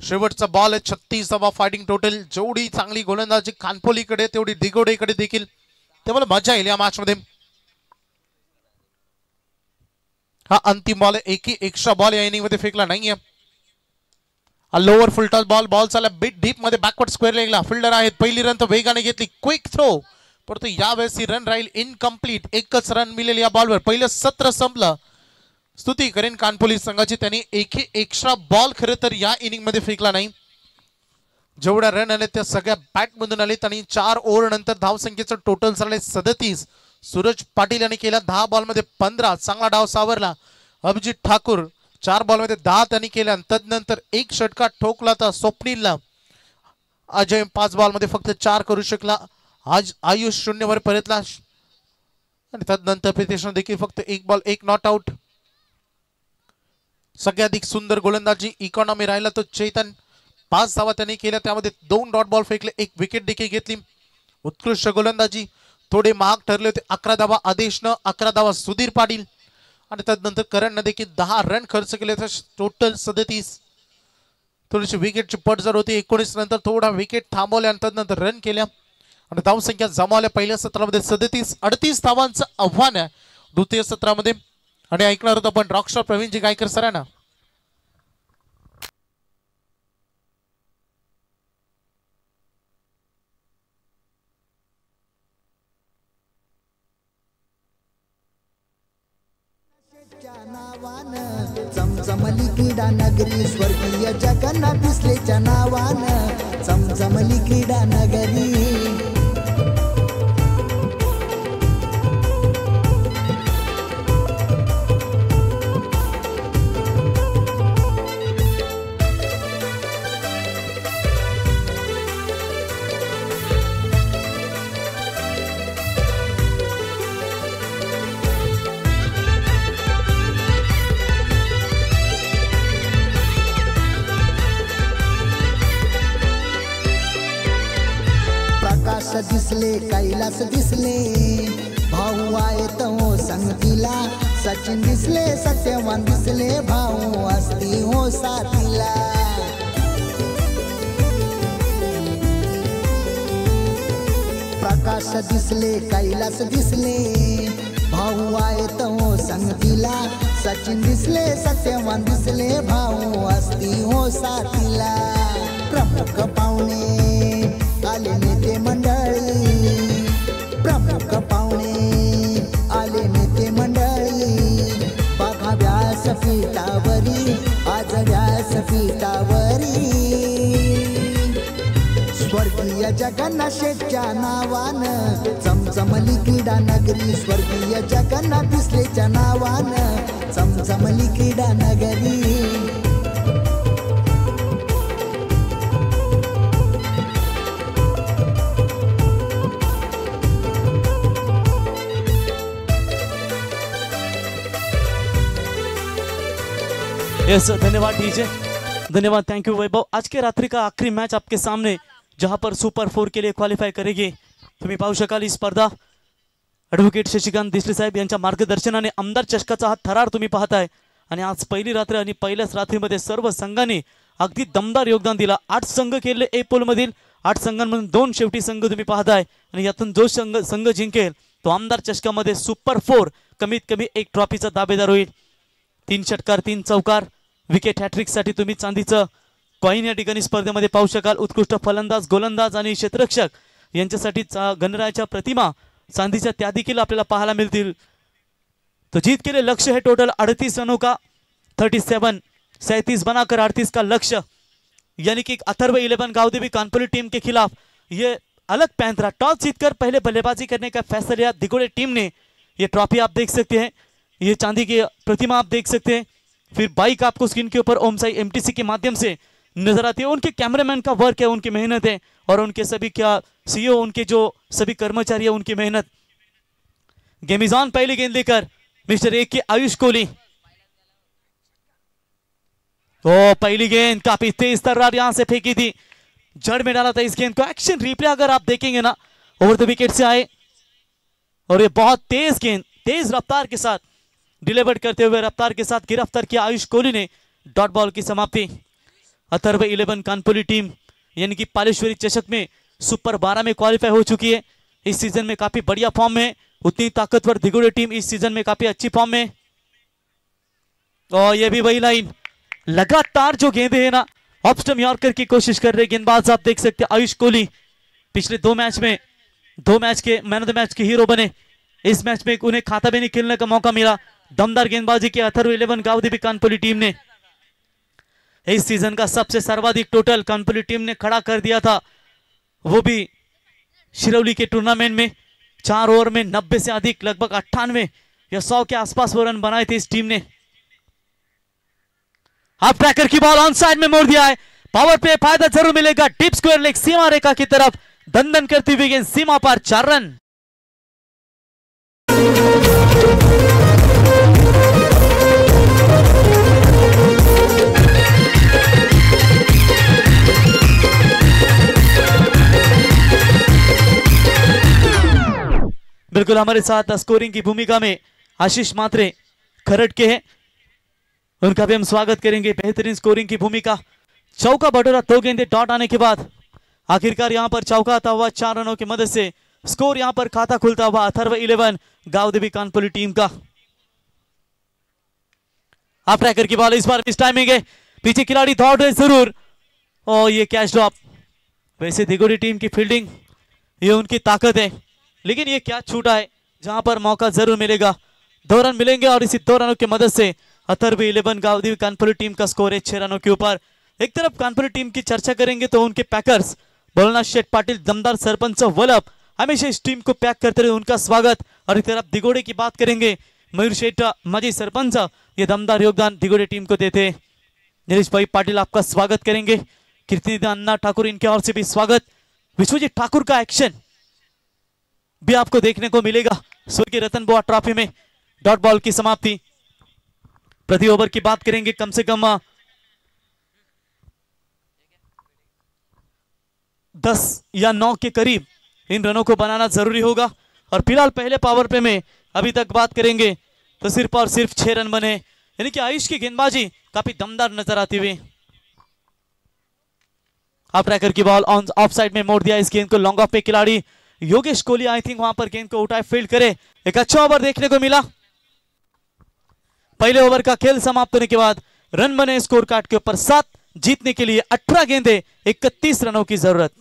[SPEAKER 1] शेवटचा बॉल आहे 36वा फायटिंग टोटल. जेवढी चांगली गोलंदाजी कानपोलीकडे तेवढी दिगोडेकडे देखील. त्यामुळे मजा येईल या मॅच मध्ये. हा अंतिम बॉल आहे. एकही एक्स्ट्रा बॉल या इनिंग मध्ये फेकला नाहीये. Lower full toss ball. बॉल चालला बिट डीप मध्ये बॅकवर्ड स्क्वेअर लेगला. फिल्डर आहेत. पहिली रन तर वेगाने घेतली. क्विक थ्रो परंतु यावेळेस ही रन राहील इनकम्प्लीट. एकच रन मिळेल या बॉलवर. पहिलं सत्र संपलं. स्तुती करेन कानपोली संघाची. त्यांनी एकही एक्स्ट्रा बॉल खरं तर या इनिंग मध्ये फेकला नाही. जेवढ्या रन आले त्या सगळ्या बॅट मधून आलेत आणि 4 ओव्हर नंतर धावसंख्येचं टोटल झाले 37. सूरज पाटील यांनी केला 10 बॉल मध्ये 15. चांगला डाव सावरला. अभिजित ठाकूर 4 बॉल मध्ये 10 त्यांनी केल्या. तदनंतर एक षटकार ठोकला तर स्वप्नीलला. अजय 5 बॉल मध्ये फक्त 4 करू शकला. आज आयुष 0 वर परतला आणि तदनंतर प्रितेशने देखील फक्त 1 बॉल 1 नॉट आउट. सगळ्याधिक सुंदर गोलंदाजी इकॉनॉमी राहिला तो चेतन. 5 धावा त्यांनी केल्या. त्यामध्ये 2 डॉट बॉल फेकले. 1 विकेट देखील घेतली. उत्कृष्ट गोलंदाजी. थोडे महाग ठरले होते. 11 धावा आदेशनं, 11 धावा सुधीर पाटील आणि तदनंतर करणनं देखील 10 रन खर्च केले. तर टोटल 37. थोडीशी विकेटची पट जर होती 19 नंतर थोडा विकेट थांबवल्या आणि तदनंतर रन केल्या आणि धावसंख्या जमावल्या. पहिल्या सत्रामध्ये 37-38 धावांचं आव्हान आहे द्वितीय सत्रामध्ये. आणि ऐकणार होतं आपण रॉकस्टार प्रवीणजी गायकर सरांना.
[SPEAKER 3] चमचमली क्रीडा नगरी स्वर्गीय जगन्नाथ दिसलेच्या नावानं. चमचमली क्रीडा नगरी. दिसले कैलास दिसले भाऊ आहेत हो संगतीला. सचिन दिसले सत्यवान दिसले भाऊ असती हो साथीला. प्रकाश दिसले कैलास दिसले भाऊ आहेत हो संगतीला. सचिन दिसले सत्यवान दिसले भाऊ असती हो साथीला. प्रमुख पाहुणे आले नेते मंडळी. प्रमुख पाहुणे आले नेते मंडळी. बघा व्यासपीठावरी आज व्यासपीठावरी. स्वर्गीय जगन्नाथ शेठच्या नावानं चमचमली क्रीडा नगरी. स्वर्गीय जगन्नाथ दिसलेच्या नावानं चमचमली क्रीडा नगरी.
[SPEAKER 2] यस धन्यवाद डीजे, धन्यवाद, थैंक यू वैभव। आज के रात्रि का आखिरी मैच आपके सामने जहां पर सुपर 4 के लिए क्वालिफाय करेगी। तुम्ही पाहू शकाल ही स्पर्धा ॲडव्होकेट शशिकांत देसले साहेब यांच्या मार्गदर्शनाने आमदार चषकाचा हा थरार तुम्ही पाहताय। आणि आज पहिली रात्र आणि पहिल्याच रात्रीमध्ये सर्व संघांनी अगदी दमदार योगदान दिला। 8 संघ खेळले ए पोल मधील 8 संघांमधून 2 शेवटी संघ तुम्ही पाहताय आणि यातून जो संघ जिंकेल तो आमदार चषकामध्ये सुपर 4 कमीत कमी एक ट्रॉफीचा दावेदार होईल। 3 षटकार 3 चौकार विकेट हॅट्रिक साठी तुम्ही चांदीचं कॉइन या ठिकाणी स्पर्धेमध्ये पाहू शकाल। उत्कृष्ट फलंदाज गोलंदाज आणि क्षेत्ररक्षक यांच्यासाठी गणरायाच्या प्रतिमा चांदीच्या त्या देखील आपल्याला पाहायला मिळतील। तो जीत के लिए लक्ष्य है टोटल 38 रनों का 37 बनाकर 38 का लक्ष्य, यानी कि अथर्व 11 गावदेवी कानपुर टीम के खिलाफ ये अलग पैंतरा। टॉस जीतकर पहले बल्लेबाजी करने का फैसला लिया दिगोड़े टीम ने। ये ट्रॉफी आप देख सकते हैं, ये चांदी की प्रतिमा आप देख सकते हैं। फिर बाइक आपको स्क्रीन के ऊपर ओम साई एमटीसी के माध्यम से नजर आती है। उनके कैमरामैन का वर्क है, उनकी मेहनत है और उनके सभी क्या सीईओ उनके जो सभी कर्मचारी है उनकी मेहनत। Game is on. पहली गेंद लेकर मिस्टर 1 के आयुष कोहली। तो पहली गेंद काफी तेज तर्रार यहां से फेंकी थी, जड़ में डाला था इस गेंद को। एक्शन रिप्ले अगर आप देखेंगे ना ओवर द विकेट से आए और ये बहुत तेज गेंद तेज रफ्तार के साथ डिलीवर करते हुए रफ्तार के साथ गिरफ्तार किया आयुष कोहली ने। डॉट बॉल की समाप्ति। अथर्व 11 कानपुरी टीम यानी कि पालेश्वरी चषक में सुपर 12 में क्वालिफाई हो चुकी है। इस सीजन में काफी बढ़िया फॉर्म में, उतनी ताकतवर दिगोड़े टीम इस सीजन में काफी अच्छी फॉर्म में। और ये भी वही लाइन, लगातार जो गेंदे है ना ऑफ स्टंप यॉर्कर की कोशिश कर रहे गेंदबाज आप देख सकते हैं आयुष कोहली। पिछले 2 मैच में 2 मैच के मैन ऑफ द मैच के हीरो बने। इस मैच में उन्हें खाता भी नहीं खेलने का मौका मिला। दमदार गेंदबाजी की अथर्व 11 गावदेवी कानपुरी टीम ने इस सीजन का सबसे सर्वाधिक टोटल कानपुरी टीम ने खड़ा कर दिया था, वो भी शिरौली के टूर्नामेंट में। 4 ओवर में 90 से अधिक, लगभग 98 या 100 के आसपास वो रन बनाए थे इस टीम ने। हाफ ट्रैकर की बॉल ऑन साइड में मोड़ दिया है। पावर पे फायदा जरूर मिलेगा। डीप स्क्वायर लेग सीमा रेखा की तरफ दंदन करती हुई गेंद सीमा पर 4 रन। बिल्कुल हमारे साथ स्कोरिंग की भूमिका में आशीष मात्रे खरड़ के हैं, उनका भी हम स्वागत करेंगे। बेहतरीन स्कोरिंग की भूमिका, चौका बटोरा, 2 गेंदे डॉट आने के बाद आखिरकार यहां पर चौका आता हुआ 4 रनों की मदद से स्कोर यहां पर खाता खुलता हुआ अथर्व 11 गावदेवी कानपुरी टीम का। आप ट्रैकर की बॉल, इस बार मिस टाइमिंग है, पीछे खिलाड़ी दौड़ रहे जरूर और ये कैच ड्रॉप। वैसे दिगोड़ी टीम की फील्डिंग ये उनकी ताकत है, लेकिन ये क्या छूटा है जहां पर मौका जरूर मिलेगा। 2 रन मिलेंगे और इसी 2 रनों की मदद से अथर्व 11 गावदेवी कानपुरी टीम का स्कोर है 6 रनों के ऊपर। एक तरफ कानपुरी टीम की चर्चा करेंगे तो उनके पैकर्स भोलानाथ शेठ पाटिल, दमदार सरपंच वल्लभ हमेशा इस टीम को पैक करते रहे, उनका स्वागत। और एक तरफ दिगोड़े की बात करेंगे, मयूर शेठ माजी सरपंच, ये दमदार योगदान दिगोड़े टीम को देते। नीलेश भाई पाटिल आपका स्वागत करेंगे। कीर्ति अन्ना ठाकुर, इनके ओर से भी स्वागत। विश्वजीत ठाकुर का एक्शन भी आपको देखने को मिलेगा स्वर्गीय रतन बुआ ट्रॉफी में। डॉट बॉल की समाप्ति। प्रति ओवर की बात करेंगे, कम से कम 10 या 9 के करीब इन रनों को बनाना जरूरी होगा। और फिलहाल पहले पावर प्ले में अभी तक बात करेंगे तो सिर्फ और सिर्फ 6 रन बने, यानी कि आयुष की गेंदबाजी काफी दमदार नजर आती हुई। हाफ ट्रैकर की बॉल ऑन ऑफ साइड में मोड़ दिया इस गेंद को। लॉन्ग ऑफ पे खिलाड़ी योगेश कोहली आई थिंक वहां पर गेंद को उठाए फील्ड करे। एक अच्छा ओवर देखने को मिला। पहले ओवर का खेल समाप्त होने के बाद रन बने स्कोर कार्ड के ऊपर 7। जीतने के लिए 18 गेंदे 31 रनों की जरूरत।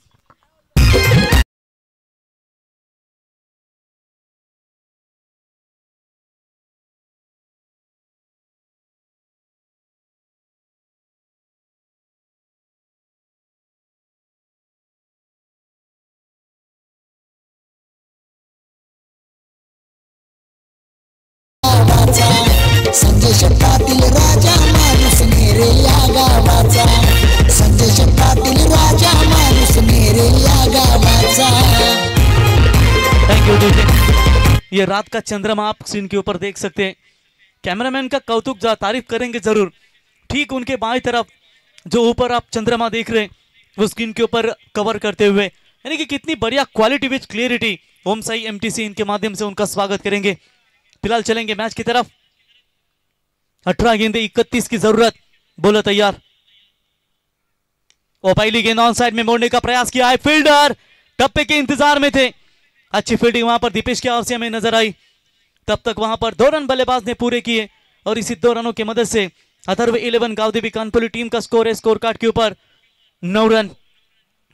[SPEAKER 3] संजय शेठ पाटील राजा माणूस मेरे या गावाचा, संजय शेठ पाटील राजा माणूस मेरे या गावाचा।
[SPEAKER 2] Thank you. ये रात का चंद्रमा आप स्क्रीन के ऊपर देख सकते हैं। कैमरामैन का कौतुक, तारीफ करेंगे जरूर। ठीक उनके बाएं तरफ जो ऊपर आप चंद्रमा देख रहे हैं वो स्क्रीन के ऊपर कवर करते हुए, यानी कि कितनी बढ़िया quality with clarity. Om Sai MTC इनके माध्यम से उनका स्वागत करेंगे। फिलहाल चलेंगे मैच की तरफ। 18 गेंदे 31 की जरूरत। बोलो तैयार। ओ पहली गेंद ऑन साइड में मोड़ने का प्रयास किया है, फील्डर टप्पे के इंतजार में थे। अच्छी फील्डिंग वहां पर दीपेश की ओर से हमें नजर आई। तब तक वहां पर 2 रन बल्लेबाज ने पूरे किए और इसी 2 रनों की मदद से अथर्व 11 गावदेवी कानपुरी टीम का स्कोर है स्कोर कार्ड के ऊपर 9 रन।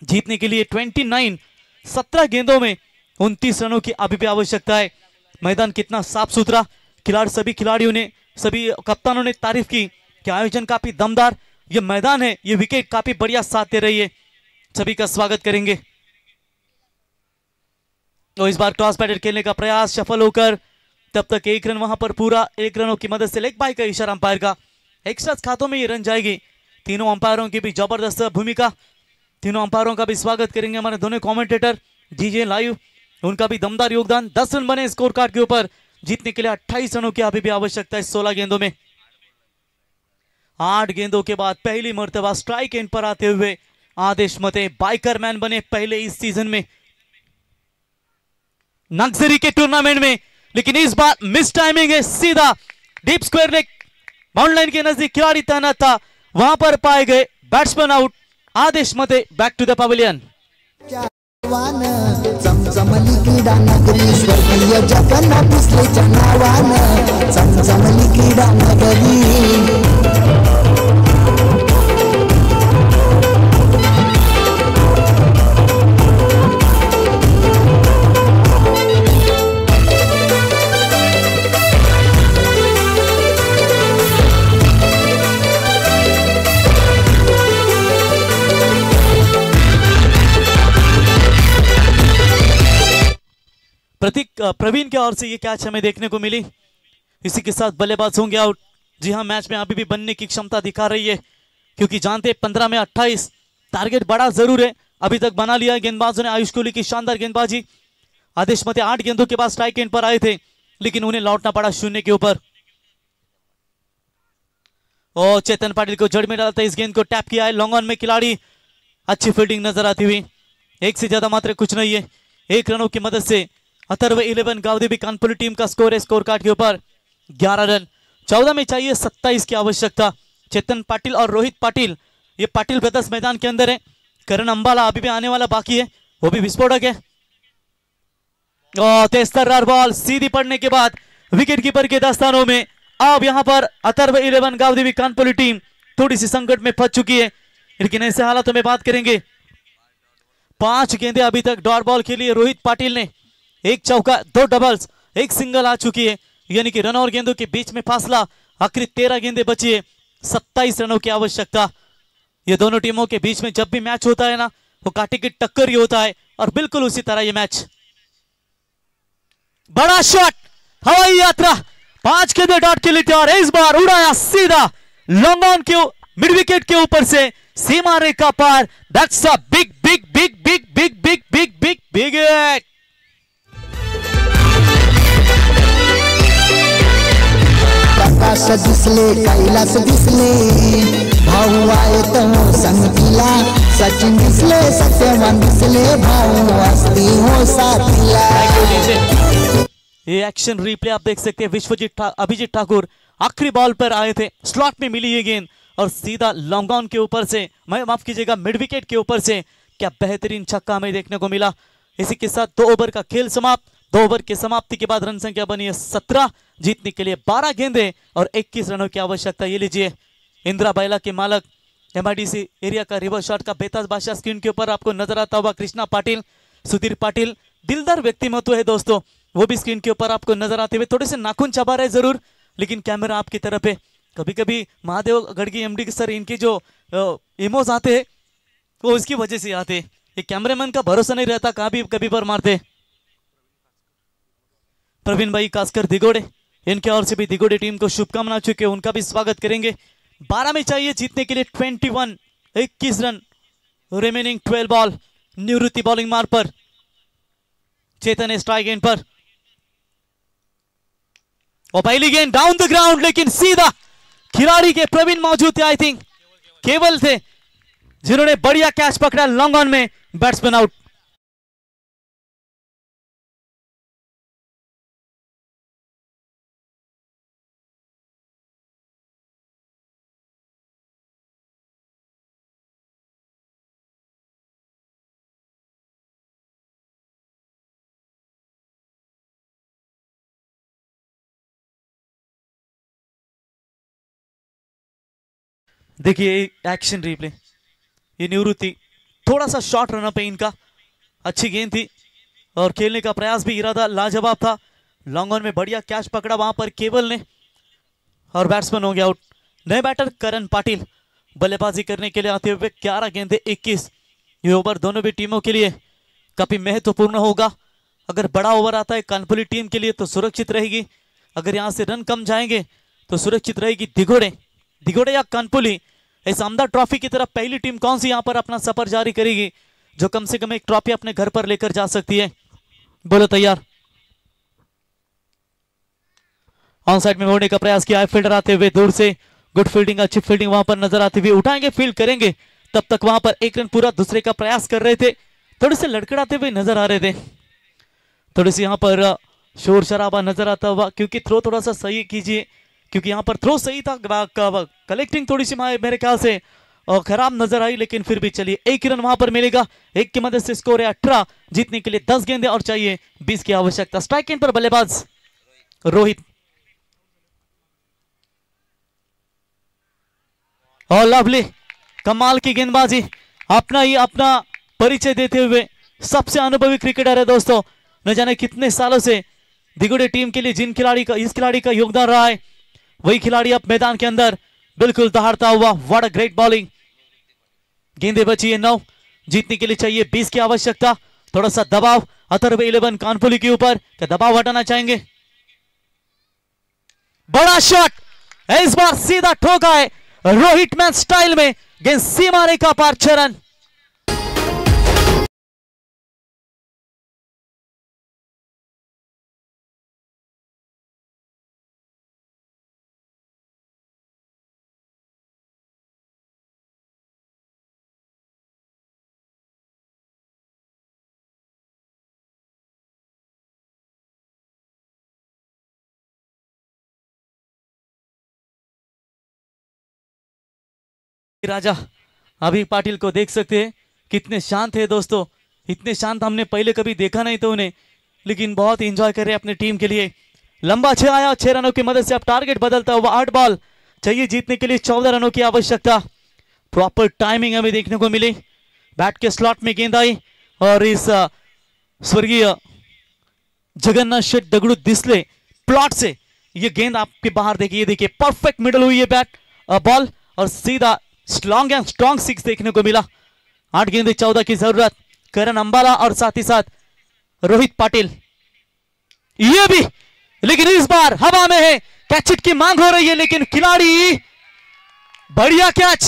[SPEAKER 2] जीतने के लिए 29 17 गेंदों में 29 रनों की अभी भी आवश्यकता है। मैदान कितना साफ सुथरा, सभी खिलाड़ियों ने, सभी कप्तानों ने तारीफ की कि आयोजन काफी दमदार, ये मैदान है, ये विकेट काफी बढ़िया साथ दे रही है। सभी का स्वागत करेंगे। तो इस बार टॉस बैटर खेलने का प्रयास सफल होकर तब तक 1 रन वहां पर पूरा, 1 रनों की मदद से लेग बाय का इशारा अंपायर का। एक्स्ट्रा खातों में ये रन जाएगी। तीनों अंपायरों की भी जबरदस्त भूमिका। तीनों अंपायरों का भी स्वागत करेंगे हमारे दोनों कमेंटेटर डीजे लाइव, उनका भी दमदार योगदान। 10 रन बने स्कोर कार्ड के ऊपर। जीतने के लिए 28 रनों की अभी भी आवश्यकता है 16 गेंदों में। 8 गेंदों के बाद पहली मर्तबा स्ट्राइक एंड पर आते हुए आदेश मते बाइकर मैन बने पहले इस सीजन में नक्सरी के टूर्नामेंट में। लेकिन इस बार मिस टाइमिंग है, सीधा deep square leg bound line के नजदीक खिलाड़ी तैनात था, वहां पर पाए गए बैट्समैन आउट। आदेश मते बैक टू द पवेलियन।
[SPEAKER 3] चमचमली क्रीडा नगरी स्वर्गीय जगन्नाथ पिसलेच्या नावानं, चमचमली क्रीडा नगरी।
[SPEAKER 2] प्रवीण की ओर से ये कैच हमें देखने को मिली। इसी के साथ बल्लेबाज होंगे आउट। जी हाँ, मैच में अभी भी बनने की क्षमता दिखा रही है, क्योंकि जानते 15 में 28 टारगेट बड़ा जरूर है, अभी तक बना लिया है गेंदबाजों ने। आयुष कोहली की शानदार गेंदबाजी। आदेश मते 8 गेंदों के बाद स्ट्राइक एंड पर आए थे, लेकिन उन्हें लौटना पड़ा 0 के ऊपर। और चेतन पाटिल को जड़ में डालता है, इस गेंद को टैप किया है लॉन्ग ऑन में खिलाड़ी। अच्छी फील्डिंग नजर आती हुई, एक से ज्यादा मात्र कुछ नहीं है। 1 रनों की मदद से अथर्व 11 गावदेवी कानपुर टीम का स्कोर है स्कोर कार्ड के ऊपर 11 रन। 14 में चाहिए 27 की आवश्यकता। चेतन पाटिल और रोहित पाटिल, ये पाटिल ब्रदर्स मैदान के अंदर है। करण अंबाला अभी भी आने वाला बाकी है, वो भी विस्फोटक है। और तेज तर्रार बॉल सीधी पड़ने के बाद विकेट कीपर के दस्तानों में। अब यहां पर अथर्व 11 गावदेवी कानपुर टीम थोड़ी सी संकट में फंस चुकी है, लेकिन ऐसे हालातों में बात करेंगे। 5 गेंदें अभी तक डॉट बॉल के लिए रोहित पाटिल ने, 1 चौका 2 डबल्स 1 सिंगल आ चुकी है, यानी कि रन और गेंदों के बीच में फासला आखिरी 13 गेंदें बची है। 27 रनों की आवश्यकता। ये दोनों टीमों के बीच में जब भी मैच होता है ना, वो कांटे की टक्कर ही होता है, और बिल्कुल उसी तरह ये मैच। बड़ा शॉट, हवाई यात्रा, 5 गेंदें डॉट के लिए तैयार। इस बार उड़ाया सीधा लॉन्ग ऑन के मिड विकेट के ऊपर से सीमा रेखा पार। That's a big big big big big big big big big hit.
[SPEAKER 3] Prakash Disale Kailas दिसले भाऊ आये तो संग तिला सचिन दिसले सत्यवान दिसले भाऊ असती हो साथिया।
[SPEAKER 2] ये एक्शन रिप्ले आप देख सकते हैं। अभिजीत ठाकुर आखिरी बॉल पर आए थे, स्लॉट में मिली ये गेंद और सीधा लॉन्ग ऑन के ऊपर से, मैं माफ कीजिएगा मिड विकेट के ऊपर से, क्या बेहतरीन छक्का हमें देखने को मिला। इसी के साथ 2 ओवर का खेल समाप्त। 2 ओवर की समाप्ति के बाद रन संख्या बनी है 17। जीतने के लिए 12 गेंदें और 21 रनों की आवश्यकता। ये लीजिए, इंदिरा बैला के मालक एमआईडीसी एरिया का रिवर्स शॉट का बेताज बादशाह स्क्रीन के ऊपर आपको नजर आता हुआ कृष्णा पाटिल, सुधीर पाटिल, दिलदार व्यक्तिमत्व है दोस्तों, वो भी स्क्रीन के ऊपर आपको नजर आते हुए। थोड़े से नाखून चबा रहे जरूर, लेकिन कैमरा आपकी तरफ है। कभी कभी महादेव गढ़गी एमडी के सर इनके जो इमोज आते हैं वो इसकी वजह से आते हैं। ये कैमरामैन का भरोसा नहीं रहता, कहाँ भी कभी पर मारते। प्रवीण भाई खासकर दिगोड़े, इनके ओर से भी दिगोड़े टीम को शुभकामना चुके, उनका भी स्वागत करेंगे। 12 में चाहिए जीतने के लिए 21, 21 रन रिमेनिंग 12 बॉल। निवृत्ति बॉलिंग मार पर, चेतन स्ट्राइक एंड पर, और पहली गेंद डाउन द ग्राउंड, लेकिन सीधा खिलाड़ी के प्रवीण मौजूद थे, आई थिंक केवल थे जिन्होंने बढ़िया कैच पकड़ा लॉन्ग ऑन में। Batsman out. देखिए एक्शन रिप्ले, ये निवृत्ति थोड़ा सा शॉर्ट रन अप है इनका। अच्छी गेंद थी और खेलने का प्रयास भी, इरादा लाजवाब था। लॉन्ग ऑन में बढ़िया कैच पकड़ा वहां पर केवल ने, और बैट्समैन हो गया आउट। नए बैटर करण पाटिल बल्लेबाजी करने के लिए आते हुए 11 गेंदे 21। ये ओवर दोनों भी टीमों के लिए काफी महत्वपूर्ण होगा। अगर बड़ा ओवर आता है कानपुर टीम के लिए तो सुरक्षित रहेगी, अगर यहां से रन कम जाएंगे तो सुरक्षित रहेगी दिगोड़े या कानपुली। इस आमदार ट्रॉफी की तरफ पहली टीम कौन सी यहां पर अपना सफर जारी करेगी, जो कम से कम एक ट्रॉफी अपने घर पर लेकर जा सकती है। बोलो तैयार। ऑन साइड में मोड़ने का प्रयास किया है, फील्डर आते हुए दूर से, गुड फील्डिंग, अच्छी फील्डिंग वहां पर नजर आती हुई। उठाएंगे, फील्ड करेंगे, तब तक वहां पर 1 रन पूरा दूसरे का प्रयास कर रहे थे। थोड़े से लड़खड़ाते हुए नजर आ रहे थे, थोड़ी सी यहां पर शोर शराबा नजर आता हुआ, क्योंकि थ्रो थोड़ा सा सही कीजिए, क्योंकि यहां पर थ्रो सही था, कलेक्टिंग थोड़ी सी मेरे ख्याल से खराब नजर आई, लेकिन फिर भी चलिए 1 रन वहां पर मिलेगा। 1 की मदद से स्कोर है 18। जीतने के लिए 10 गेंदें और चाहिए 20 की आवश्यकता। स्ट्राइक एंड पर बल्लेबाज रोहित, और लवली, कमाल की गेंदबाजी, अपना परिचय देते हुए सबसे अनुभवी क्रिकेटर है दोस्तों। न जाने कितने सालों से दिगोड़े टीम के लिए इस खिलाड़ी का योगदान रहा है, वही खिलाड़ी अब मैदान के अंदर बिल्कुल दहाड़ता हुआ। What a great bowling. गेंदे बची है 9, जीतने के लिए चाहिए 20 की आवश्यकता। थोड़ा सा दबाव अथर्व 11 कानपुली के ऊपर, क्या दबाव हटाना चाहेंगे? बड़ा शॉट इस बार सीधा ठोका है रोहित मैन स्टाइल में, गेंद सीमा रेखा पार 6 रन। राजा अभी पाटिल को देख सकते हैं कितने शांत है दोस्तों, इतने शांत हमने पहले कभी देखा नहीं तो उन्हें, लेकिन बहुत एंजॉय कर रहे हैं अपने टीम के लिए। लंबा 6 आया, 6 रनों की मदद से अब टारगेट बदलता हुआ 8 बॉल चाहिए जीतने के लिए, 14 रनों की आवश्यकता। प्रॉपर टाइमिंग हमें देखने को मिली, बैट के स्लॉट में गेंद आई और इस स्वर्गीय जगन्नाथ शेठ दगड़ू दिसले प्लॉट से ये गेंद आपके बाहर देखिए परफेक्ट मिडल हुई है बैट बॉल और सीधा स्ट्रॉन्ग एंड स्ट्रॉन्ग 6 देखने को मिला। 8 गेंदे 14 की जरूरत, करण अंबाला और साथ ही साथ रोहित पाटिल ये भी, लेकिन इस बार हवा में है, कैच हिट की मांग हो रही है, लेकिन खिलाड़ी बढ़िया कैच,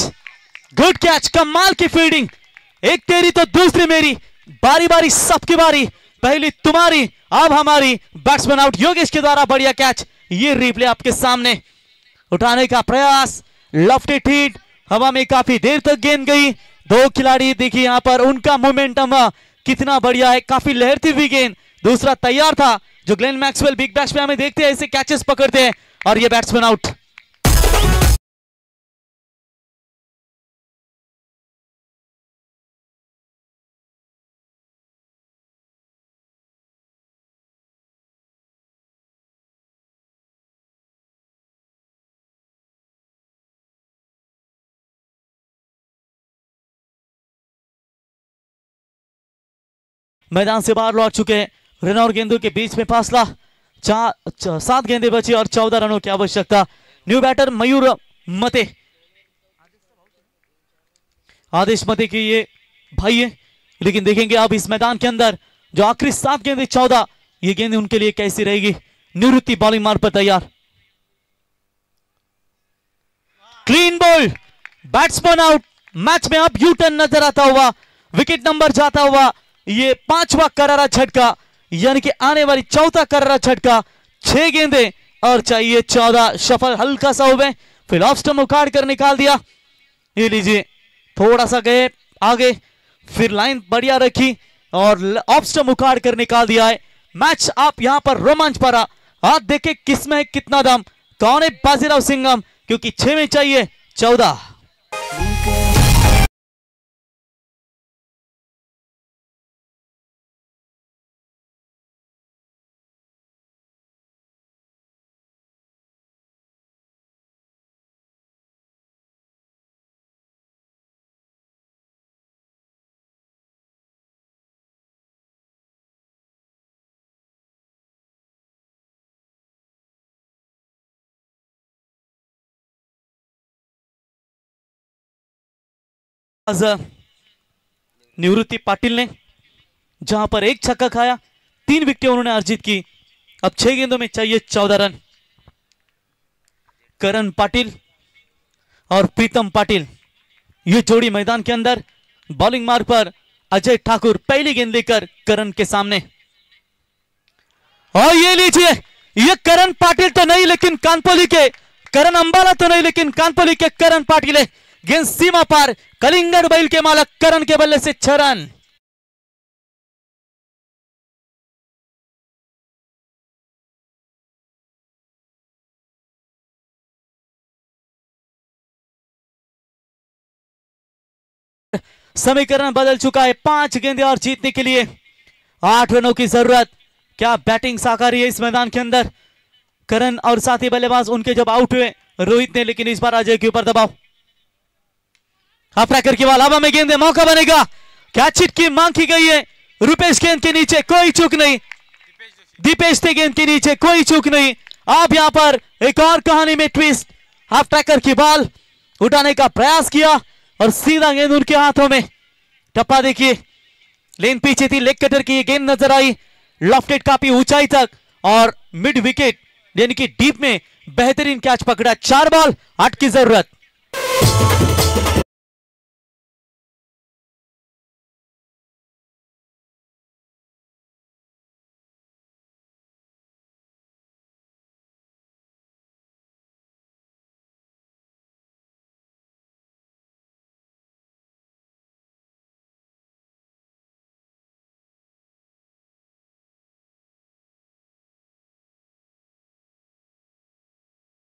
[SPEAKER 2] गुड कैच, कमाल की फील्डिंग, एक तेरी तो दूसरी मेरी, बारी बारी सबकी बारी, पहली तुम्हारी अब हमारी, बैट्समैन आउट योगेश के द्वारा बढ़िया कैच। ये रिप्ले आपके सामने, उठाने का प्रयास, लेफ्ट हिट, हवा में काफी देर तक गेंद गई, 2 खिलाड़ी देखिए यहां पर उनका मोमेंटम कितना बढ़िया है, काफी लहरती हुई गेंद, दूसरा तैयार था जो ग्लेन मैक्सवेल बिग बैश में हमें देखते हैं ऐसे कैचेस पकड़ते हैं और ये बैट्समैन आउट। मैदान से बाहर लौट चुके हैं, रन और गेंदों के बीच में फासला 7 गेंदें बची और 14 रनों की आवश्यकता। न्यू बैटर मयूर मते, आदेश मते की ये भाई है, लेकिन देखेंगे अब इस मैदान के अंदर जो आखिरी 7 गेंदें 14, ये गेंदें उनके लिए कैसी रहेगी। निवृत्ति बॉलिंग मार पर तैयार, clean ball, batsman out. Match में अब यू टर्न नजर आता हुआ, विकेट नंबर जाता हुआ ये 5वां करारा झटका, यानी कि आने वाली 4था करारा झटका। 6 गेंदे और चाहिए 14, शफल हल्का सा हुए, फिर ऑफ स्टंप उखाड़ कर निकाल दिया। ये लीजिए, थोड़ा सा गए आगे, फिर लाइन बढ़िया रखी और ऑफ स्टंप उखाड़ कर निकाल दिया है। मैच आप यहां पर रोमांच भरा, आज देखे किसमें है कितना दम, कौन है बाजीराव सिंघम, क्योंकि 6 में चाहिए 14। निवृत्ति पाटिल ने जहां पर 1 छक्का खाया, 3 विकेटें उन्होंने अर्जित की, अब 6 गेंदों में चाहिए 14 रन। करण पाटिल और प्रीतम पाटिल ये जोड़ी मैदान के अंदर, बॉलिंग मार्ग पर अजय ठाकुर पहली गेंद लेकर करण के सामने, और ये लीजिए, ये करण पाटिल तो नहीं लेकिन कानपुली के, करण अंबाला तो नहीं लेकिन कानपुली के करण पाटिल है, गेंद सीमा पार, कलिंगड़ बैल के मालक करण के बल्ले से 6 रन। समीकरण बदल चुका है, 5 गेंदें और जीतने के लिए 8 रनों की जरूरत। क्या बैटिंग साकारी है इस मैदान के अंदर, करण और साथी बल्लेबाज उनके जब आउट हुए रोहित ने, लेकिन इस बार अजय के ऊपर दबाव, हाफ ट्रैकर की बॉल, हवा में गेंद, मौका बनेगा, कैच हिट की मांग की गई है, रुपेश गेंद के नीचे कोई चूक नहीं, दीपेश थे गेंद के नीचे कोई चूक नहीं। अब यहां पर एक और कहानी में ट्विस्ट, हाफ ट्रैकर की बॉल उठाने का प्रयास किया और सीधा गेंद उनके हाथों में, टप्पा देखिए, लेन पीछे थी, लेग कटर की ये गेंद नजर आई, लॉफ्टेड काफी ऊंचाई तक और मिड विकेट यानी कि डीप में बेहतरीन कैच पकड़ा। 4 बॉल 8 की जरूरत।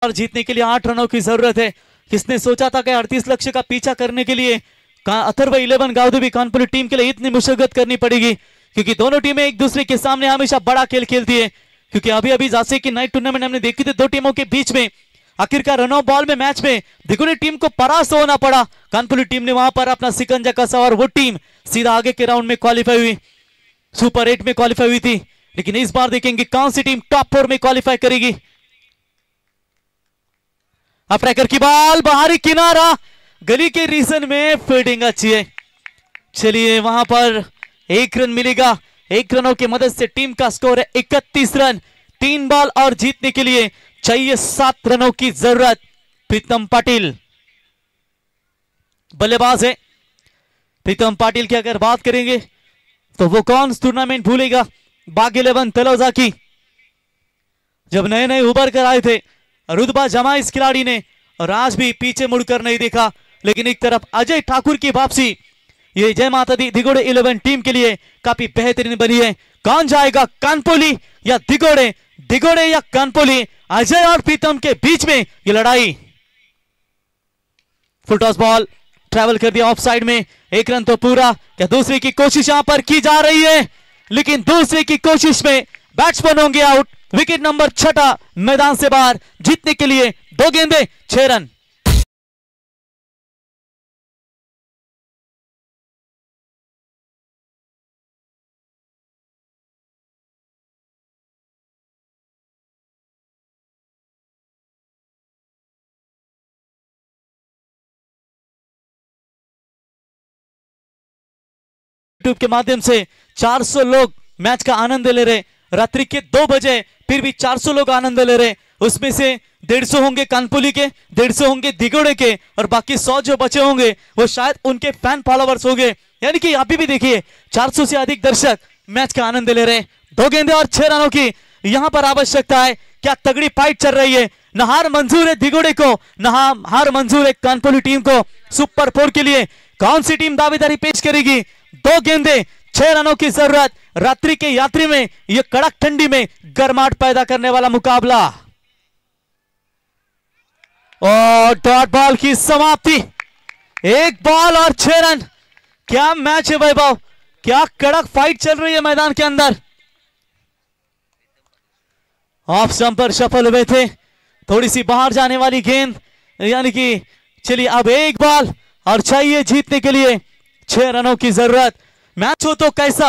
[SPEAKER 2] और जीतने के लिए 8 रनों की जरूरत है। किसने सोचा था कि 38 लक्ष्य का पीछा करने के लिए अथर्व 11 गावदेवी कानपुर टीम के लिए इतनी मुशक्कत करनी पड़ेगी, क्योंकि दोनों टीमें एक दूसरे के सामने हमेशा बड़ा खेल खेलती है। क्योंकि अभी अभी जैसे कि नाइट टूर्नामेंट हमने देखी थी, दो टीमों के बीच में आखिरकार रन ऑफ बॉल में मैच में दिगुनी टीम को परास्त होना पड़ा। कानपुर टीम ने वहां पर अपना सिकंजा कसा और वो टीम सीधा आगे के राउंड में क्वालिफाई हुई, सुपर 8 में क्वालिफाई हुई थी। लेकिन इस बार देखेंगे कौन सी टीम टॉप 4 में क्वालिफाई करेगी। अफ्रैकर की बॉल बाहरी किनारा, गली के रीजन में फील्डिंग अच्छी है। चलिए वहां पर 1 रन मिलेगा। 1 रनों की मदद से टीम का स्कोर है 31 रन। 3 बॉल और जीतने के लिए चाहिए 7 रनों की जरूरत। प्रीतम पाटिल बल्लेबाज है। प्रीतम पाटिल की अगर बात करेंगे तो वो कौन टूर्नामेंट भूलेगा, बाग 11 तलौजा की, जब नए नए उभर कर आए थे, रुतबा जमा इस खिलाड़ी ने और आज भी पीछे मुड़कर नहीं देखा। लेकिन एक तरफ अजय ठाकुर की वापसी, ये जय माता दी दिगोड़े 11 टीम के लिए काफी बेहतरीन बनी है। कौन जाएगा, कानपोली या दिगोड़े, दिगोड़े या कानपोली? अजय और प्रीतम के बीच में ये लड़ाई। फुल टॉस बॉल ट्रैवल कर दिया ऑफ साइड में। 1 रन तो पूरा, क्या दूसरे की कोशिश यहां पर की जा रही है, लेकिन दूसरे की कोशिश में बैट्समैन होंगे आउट। विकेट नंबर 6 मैदान से बाहर। जीतने के लिए 2 गेंदे 6 रन। यूट्यूब के माध्यम से 400 लोग मैच का आनंद ले रहे। रात्रि के 2 बजे फिर भी 400 लोग आनंद ले रहे। उसमें से 150 होंगे कानपुली के, 150 होंगे दिगोड़े के और बाकी 100 जो बचे होंगे वो शायद उनके फैन फॉलोवर्स होंगे। यानी कि अभी भी देखिए 400 से अधिक दर्शक मैच का आनंद ले रहे। 2 गेंदे और 6 रनों की यहां पर आवश्यकता है। क्या तगड़ी फाइट चल रही है। न हार मंजूर है दिगोड़े को, न हार मंजूर है कानपुली टीम को। सुपर 4 के लिए कौन सी टीम दावेदारी पेश करेगी। 2 गेंदे 6 रनों की जरूरत। रात्रि के यात्री में यह कड़क ठंडी में गर्माहट पैदा करने वाला मुकाबला। और डॉट बॉल की समाप्ति। 1 बॉल और 6 रन। क्या मैच है वैभव, क्या कड़क फाइट चल रही है मैदान के अंदर। ऑफ स्टंप पर सफल हुए थे, थोड़ी सी बाहर जाने वाली गेंद, यानी कि चलिए अब 1 बॉल और चाहिए जीतने के लिए 6 रनों की जरूरत। मैच हो तो कैसा,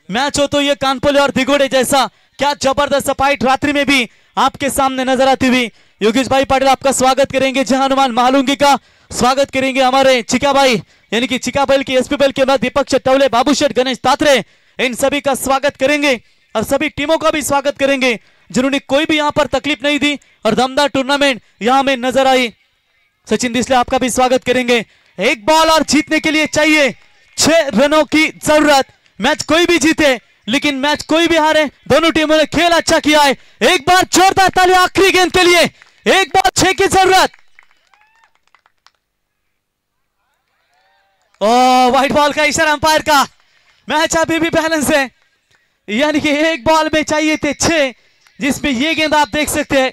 [SPEAKER 2] मैच हो तो ये कानपुली और दिगोड़े जैसा। क्या जबरदस्त फाइट रात्रि में भी आपके सामने नजर आती हुई। योगेश भाई पाटिल आपका स्वागत करेंगे, जहानुमान महालुंगी का स्वागत करेंगे, हमारे चिका भाई यानी कि चिका बैल की एसपी बैल के बाद दीपक चट्टौले, बाबू शेठ, गणेश तात्रे, इन सभी का स्वागत करेंगे और सभी टीमों का भी स्वागत करेंगे जिन्होंने कोई भी यहां पर तकलीफ नहीं दी और दमदार टूर्नामेंट यहां में नजर आई। सचिन दिसले आपका भी स्वागत करेंगे। 1 बॉल और जीतने के लिए चाहिए 6 रनों की जरूरत। मैच कोई भी जीते लेकिन मैच कोई भी हारे, दोनों टीमों ने खेल अच्छा किया है। एक बार जोरदार ताली आखिरी गेंद के लिए। 1 बॉल 6 की जरूरत। व्हाइट बॉल का इशारा अंपायर का। मैच अभी भी बैलेंस है, यानी कि 1 बॉल में चाहिए थे 6, जिसमें ये गेंद आप देख सकते हैं।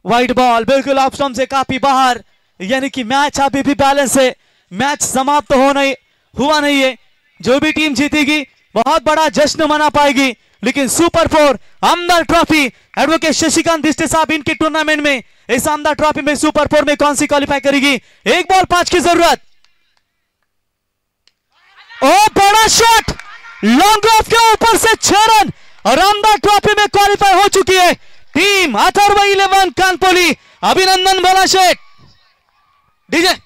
[SPEAKER 2] व्हाइट बॉल बिल्कुल ऑफ स्टंप से काफी बाहर, यानी कि मैच अभी भी बैलेंस है। मैच समाप्त हुआ नहीं है। जो भी टीम जीतेगी बहुत बड़ा जश्न मना पाएगी। लेकिन सुपर 4 आमदार ट्रॉफी, एडवोकेट शशिकांत दिष्टे साहब इनके टूर्नामेंट में, इस आमदार ट्रॉफी में सुपर 4 में कौन सी क्वालिफाई करेगी। 1 बॉल 5 की जरूरत। ओ बड़ा शॉट, लॉन्ग ऑफ के ऊपर से 6 रन और आमदार ट्रॉफी में क्वालिफाई हो चुकी है टीम अथर्व 11 कानपोली। अभिनंदन भोला शेठ। डीजे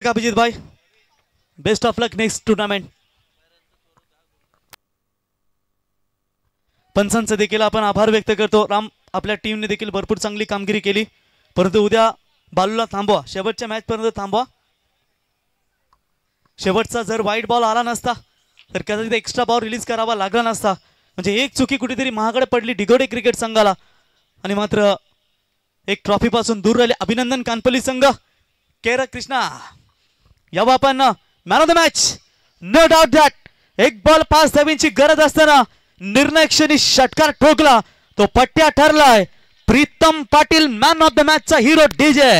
[SPEAKER 2] का अभिजित भाई, best of luck next tournament. पंचांचे देखील आपण आभार व्यक्त करतो. राम, आपल्या टीमने देखील भरपूर चांगली कामगिरी केली, परंतु उद्या बालूला थांबवा, शेवटच्या मॅच पर्यंत थांबवा. शेवटचा जर वाईट बॉल आला नसता तर कदाचित एक्स्ट्रा बॉल रिलीज करावा लागला नसता. म्हणजे एक चुकी कुठेतरी महागडे पडली डिगोडे क्रिकेट संघाला आणि मात्र एक ट्रॉफी पासून दूर राहिले. अभिनंदन कानपल्ली संघ. केर कृष्णा यावं आपण man of the match. No doubt that एक बॉल 5 धावींची गरज असताना निर्णय क्षणी षटकार ठोकला, तो पट्ट्या ठरलाय. Pritam Patil man of the मॅचचा हिरो डीजे.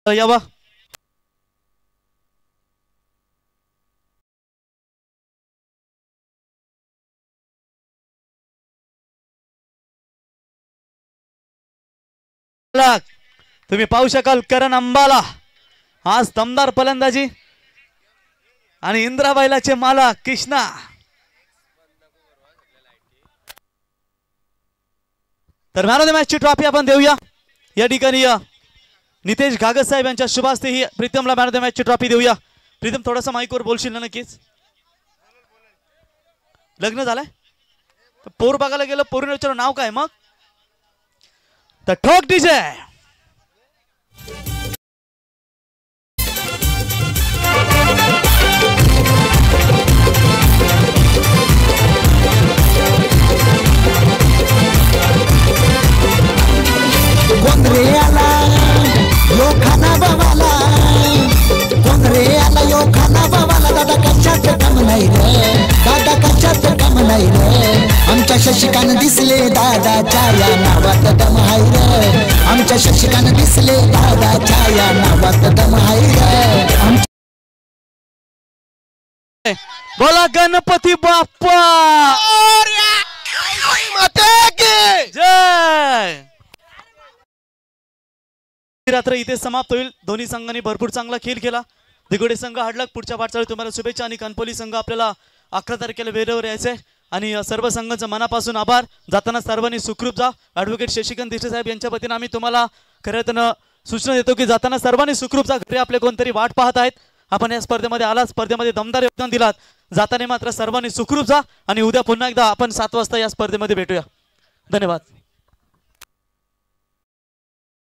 [SPEAKER 2] यावा तुम्ही पाहू शकाल करण अंबाला आज दमदार फलंदाजी आणि इंद्राबाईलाचे मालक कृष्णा. तर मॅन ऑफ द मॅच ची ट्रॉफी आपण देऊया. या ठिकाणी नितेश घागत साहेब यांच्या शुभास्ते ही प्रीतमला मॅन ऑफ द मॅच ची ट्रॉफी देऊया. प्रीतम थोडासा माईकवर बोलशील ना नक्कीच. लग्न झालंय, पोर बघायला गेलं, पोरीने विचारलं नाव काय, मग तर ठोक डीजे.
[SPEAKER 3] गोंधळे आला यो खाना बाबाला, गोंधळे आला यो खाना बाबाला. दादा कशात काम नाही रे, दादा कशात काम नाही रे. आमच्या शशिकान दिसले दादाच्या या नावात दम हाय रे. आमच्या शशिकान दिसले दादाच्या या नावात दम हाय रे.
[SPEAKER 2] बोला गणपती बाप्पा जय. रात्र इथे समाप्त होईल. दोन्ही संघांनी भरपूर चांगला खेळ केला. दिगोडे संघ हाडलक. पुढच्या वाटचाली तुम्हाला शुभेच्छा. आणि कणपोली संघ आपल्याला 11 तारखेला वेळेवर यायचंय. आणि सर्व संघांचं मनापासून आभार. जाताना सर्वांनी सुखरूप जा. ॲडव्होकेट शशिकांत देशे साहेब यांच्या वतीनं आम्ही तुम्हाला खऱ्या सूचना देतो की जाताना सर्वांनी सुखरूप जा. घरी आपले कोणतरी वाट पाहत आहेत. आपण या स्पर्धेमध्ये आला, स्पर्धेमध्ये दमदार योगदान दिलात. जाताना मात्र सर्वांनी सुखरूप जा. आणि उद्या पुन्हा एकदा आपण 7 वाजता या स्पर्धेमध्ये भेटूया. धन्यवाद.